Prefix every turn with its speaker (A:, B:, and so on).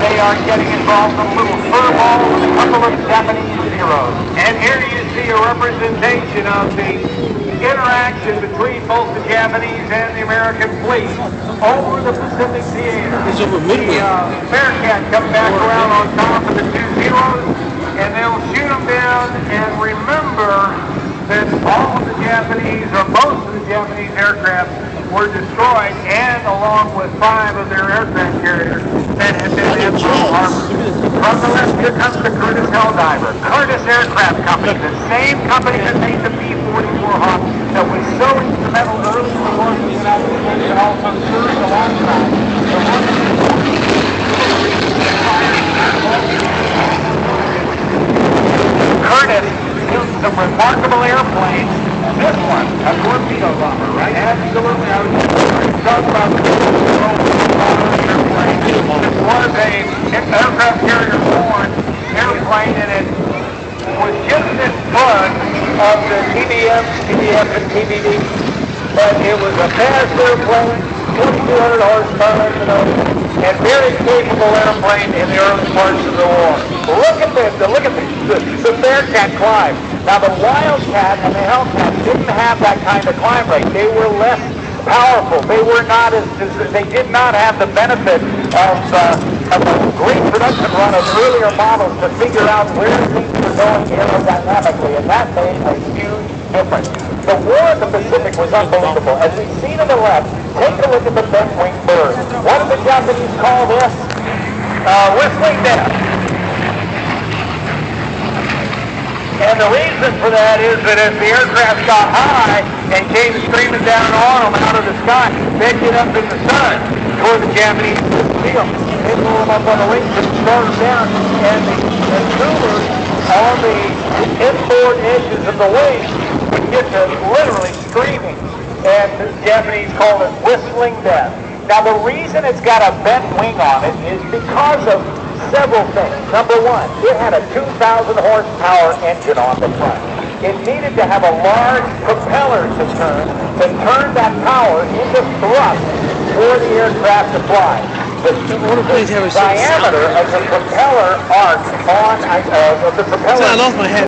A: they are getting involved in a little furball with a couple of Japanese heroes. And here you see a representation of the interaction between both the Japanese and the American fleet over the Pacific Theater. The Bearcat comes back around on top of the two Zeros, and they'll shoot them down. And remember that all of the Japanese, or most of the Japanese aircraft, were destroyed, and along with 5 of their aircraft carriers that had been in Pearl Harbor. From the left, here comes the Curtiss Helldiver. Curtiss Aircraft Company, the same company that made the B-44 Hawk that was so instrumental early in the war in the United States and also served alongside the Curtiss used some remarkable airplanes. This one, a torpedo bomber, right? Absolutely. I was just talking about the airplane. This was an aircraft carrier-borne airplane, and it was just in front of the TBM, TBF, and TBD. But it was a fast airplane, 2,200 horsepower, and very capable airplane in the early parts of the war. Look at this. Look at the Bearcat climb. Now the Wildcat and the Hellcat didn't have that kind of climb rate. They were less powerful. They were not they did not have the benefit of a great production run of earlier models to figure out where things were going aerodynamically, and that made a huge difference. The war in the Pacific was unbelievable. As we see to the left, take a look at the bent-winged bird. What did the Japanese call this? Whistling death. And the reason for that is that as the aircraft got high and came streaming down on them out of the sky, they'd get up in the sun toward the Japanese field. They'd pull them up on the wings and start them down. And the tubers on the inboard edges of the wings would get to literally screaming. And the Japanese called it whistling death. Now the reason it's got a bent wing on it is because of several things. Number one, it had a 2,000 horsepower engine on the front. It needed to have a large propeller to turn that power into thrust for the aircraft to fly. The diameter of the propeller arc on the propeller